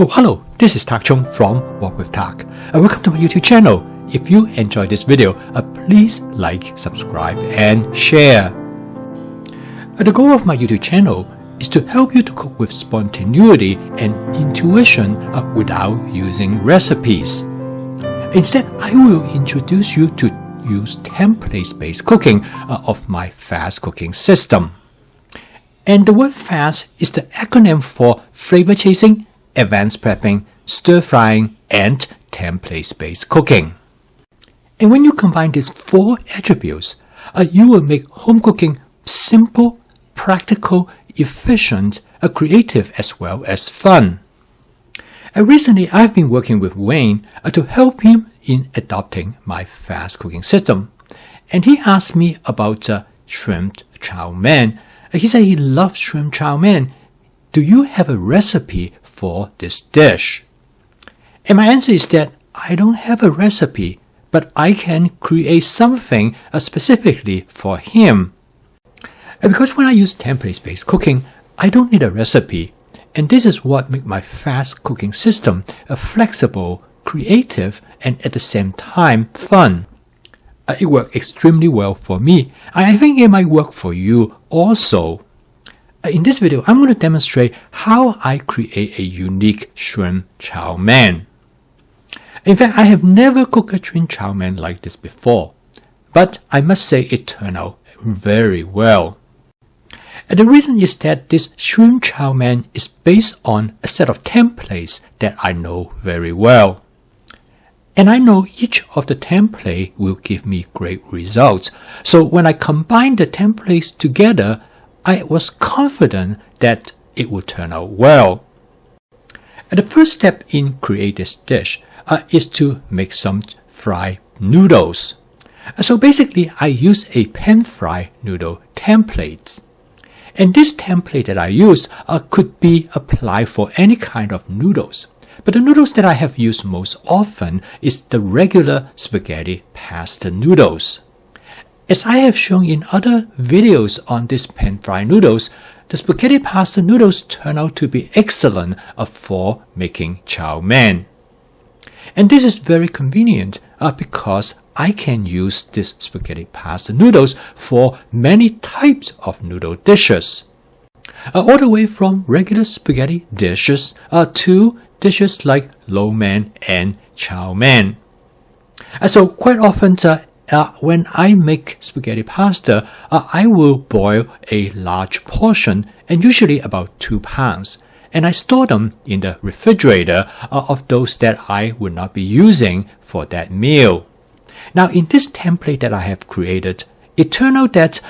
Oh, hello, this is Tak Chung from Walk with Tak. Welcome to my YouTube channel. If you enjoyed this video, please like, subscribe, and share. The goal of my YouTube channel is to help you to cook with spontaneity and intuition without using recipes. Instead, I will introduce you to use templates-based cooking of my fast cooking system. And the word fast is the acronym for flavor chasing, advanced prepping, stir frying, and templates-based cooking. And when you combine these four attributes, you will make home cooking simple, practical, efficient, creative, as well as fun. Recently, I've been working with Wayne to help him in adopting my fast cooking system. And he asked me about shrimp chow mein. He said he loves shrimp chow mein. Do you have a recipe for this dish? And my answer is that I don't have a recipe, but I can create something specifically for him. Because when I use templates-based cooking, I don't need a recipe. And this is what makes my fast cooking system flexible, creative, and at the same time fun. It worked extremely well for me. I think it might work for you also. In this video, I'm going to demonstrate how I create a unique shrimp chow mein. In fact, I have never cooked a shrimp chow mein like this before, but I must say it turned out very well. And the reason is that this shrimp chow mein is based on a set of templates that I know very well. And I know each of the templates will give me great results. So when I combine the templates together, I was confident that it would turn out well. And the first step in creating this dish is to make some fried noodles. So basically, I use a pan-fried noodle template. And this template that I use could be applied for any kind of noodles. But the noodles that I have used most often is the regular spaghetti pasta noodles. As I have shown in other videos on these pan-fried noodles, the spaghetti pasta noodles turn out to be excellent for making chow mein. And this is very convenient because I can use this spaghetti pasta noodles for many types of noodle dishes. All the way from regular spaghetti dishes to dishes like lo mein and chow mein. So quite often when I make spaghetti pasta, I will boil a large portion, and usually about 2 pounds. And I store them in the refrigerator of those that I would not be using for that meal. Now, in this template that I have created, it turned out that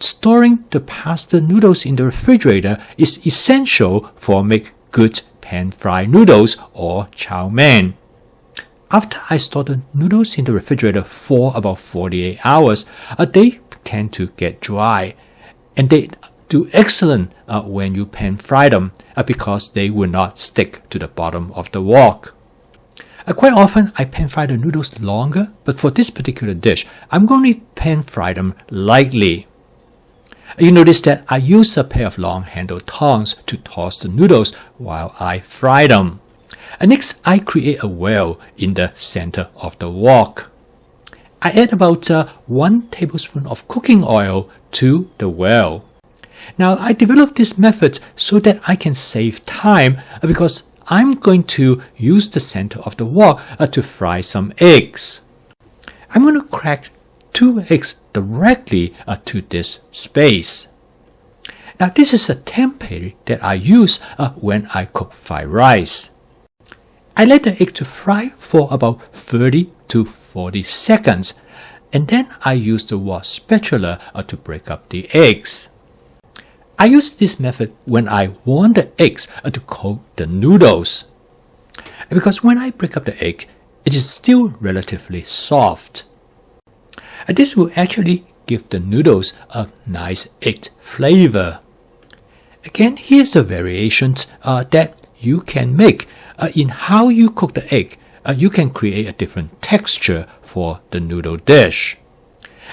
storing the pasta noodles in the refrigerator is essential for make good pan-fried noodles or chow mein. After I store the noodles in the refrigerator for about 48 hours, they tend to get dry. And they do excellent when you pan-fry them because they will not stick to the bottom of the wok. Quite often, I pan-fry the noodles longer, but for this particular dish, I'm going to pan-fry them lightly. You notice that I use a pair of long-handled tongs to toss the noodles while I fry them. Next, I create a well in the center of the wok. I add about 1 tablespoon of cooking oil to the well. Now, I developed this method so that I can save time because I'm going to use the center of the wok to fry some eggs. I'm going to crack 2 eggs directly to this space. Now, this is a template that I use when I cook fried rice. I let the egg to fry for about 30 to 40 seconds, and then I use the wok spatula to break up the eggs. I use this method when I want the eggs to coat the noodles. Because when I break up the egg, it is still relatively soft. This will actually give the noodles a nice egg flavor. Again, here's the variations that you can make. In how you cook the egg, you can create a different texture for the noodle dish.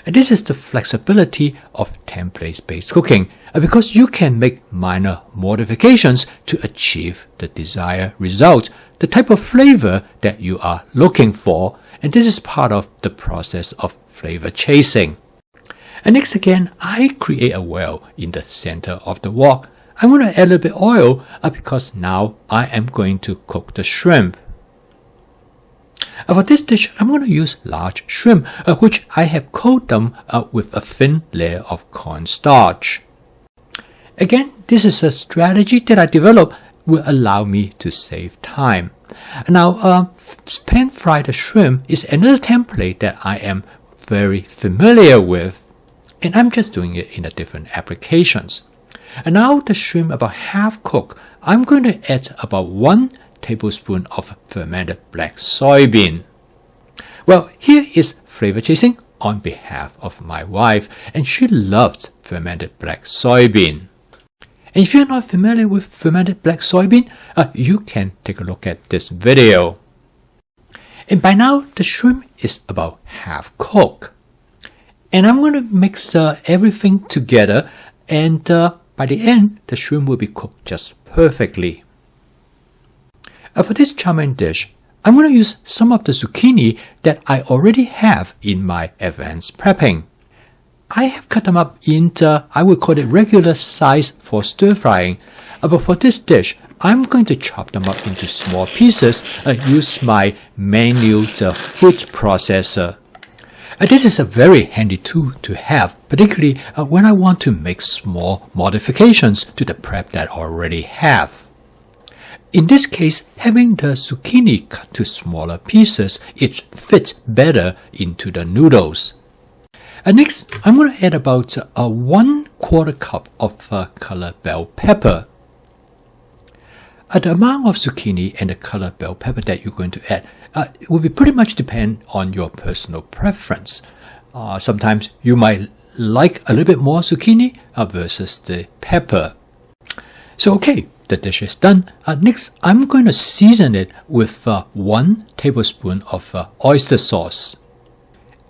And this is the flexibility of template-based cooking, because you can make minor modifications to achieve the desired result, the type of flavor that you are looking for, and this is part of the process of flavor chasing. And next again, I create a well in the center of the wok. I'm going to add a little bit of oil because now I am going to cook the shrimp. For this dish, I'm going to use large shrimp, which I have coated them with a thin layer of cornstarch. Again, this is a strategy that I developed will allow me to save time. Now, pan-fried shrimp is another template that I am very familiar with, and I'm just doing it in a different applications. And now the shrimp about half cooked, I'm going to add about 1 tablespoon of fermented black soybean. Well, here is flavor chasing on behalf of my wife, and she loves fermented black soybean. And if you're not familiar with fermented black soybean, you can take a look at this video. And by now, the shrimp is about half cooked. And I'm going to mix everything together, and by the end, the shrimp will be cooked just perfectly. For this chow mein dish, I'm going to use some of the zucchini that I already have in my advanced prepping. I have cut them up into, I would call it regular size for stir frying, but for this dish, I'm going to chop them up into small pieces, use my manual food processor. This is a very handy tool to have, particularly when I want to make small modifications to the prep that I already have. In this case, having the zucchini cut to smaller pieces, it fits better into the noodles. Next, I'm going to add about 1/4 cup of color bell pepper. The amount of zucchini and the color bell pepper that you're going to add will be pretty much depend on your personal preference. Sometimes you might like a little bit more zucchini versus the pepper. So okay, the dish is done. Next, I'm going to season it with 1 tablespoon of oyster sauce.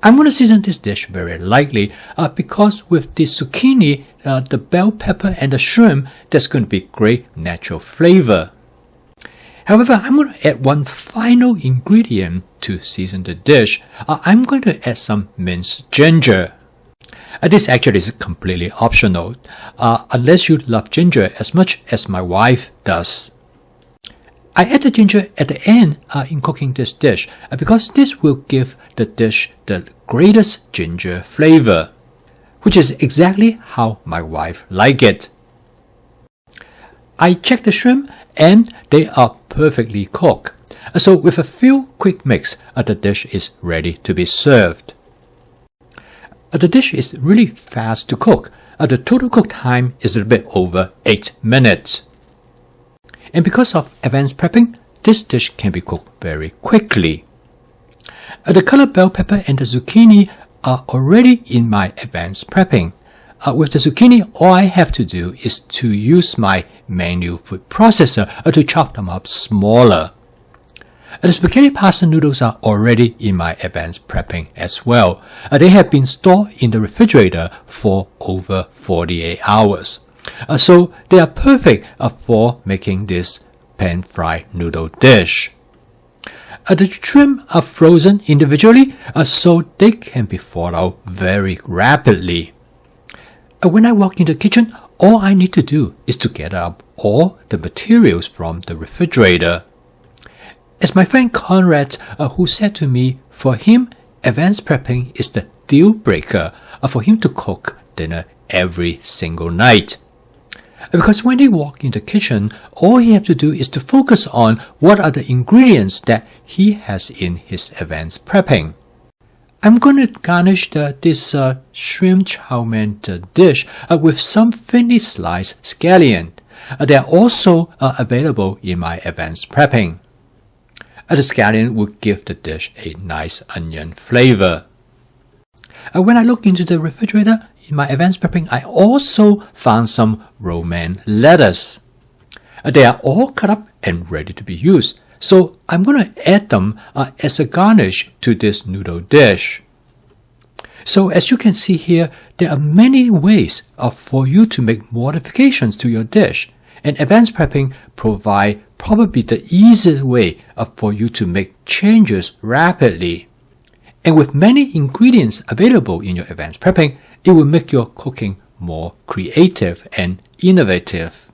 I'm going to season this dish very lightly because with the zucchini, the bell pepper and the shrimp, there's going to be great natural flavor. However, I'm going to add one final ingredient to season the dish. I'm going to add some minced ginger. This actually is completely optional, unless you love ginger as much as my wife does. I add the ginger at the end in cooking this dish because this will give the dish the greatest ginger flavor, which is exactly how my wife likes it. I check the shrimp and they are perfectly cooked. So with a few quick mix, the dish is ready to be served. The dish is really fast to cook. The total cook time is a bit over 8 minutes. And because of advanced prepping, this dish can be cooked very quickly. The colored bell pepper and the zucchini are already in my advanced prepping. With the zucchini, all I have to do is to use my manual food processor to chop them up smaller. The spaghetti pasta noodles are already in my advanced prepping as well. They have been stored in the refrigerator for over 48 hours. So they are perfect for making this pan-fried noodle dish. The shrimp are frozen individually so they can be thawed out very rapidly. When I walk in the kitchen, all I need to do is to get up all the materials from the refrigerator. As my friend Conrad, who said to me, for him, advanced prepping is the deal breaker for him to cook dinner every single night. Because when he walks in the kitchen, all he has to do is to focus on what are the ingredients that he has in his advanced prepping. I'm going to garnish this shrimp chow mein dish with some thinly sliced scallion. They are also available in my advanced prepping. The scallion will give the dish a nice onion flavor. When I look into the refrigerator, in my advanced prepping, I also found some romaine lettuce. They are all cut up and ready to be used. So I'm going to add them as a garnish to this noodle dish. So as you can see here, there are many ways for you to make modifications to your dish, and advanced prepping provide probably the easiest way for you to make changes rapidly. And with many ingredients available in your advanced prepping, it will make your cooking more creative and innovative.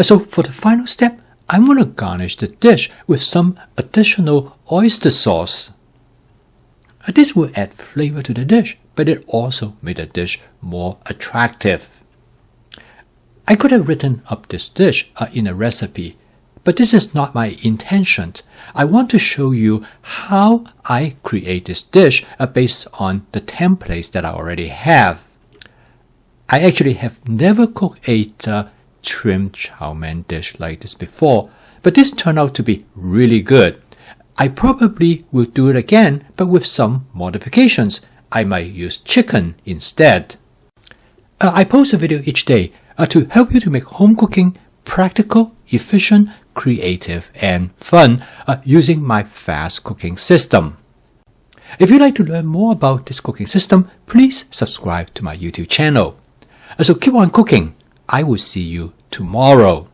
So for the final step, I'm going to garnish the dish with some additional oyster sauce. This will add flavor to the dish, but it also made the dish more attractive. I could have written up this dish in a recipe, but this is not my intention. I want to show you how I create this dish based on the templates that I already have. I actually have never cooked a shrimp chow mein dish like this before, but this turned out to be really good. I probably will do it again, but with some modifications. I might use chicken instead. I post a video each day to help you to make home cooking practical, efficient, creative, and fun using my fast cooking system. If you'd like to learn more about this cooking system, please subscribe to my YouTube channel. So keep on cooking. I will see you tomorrow.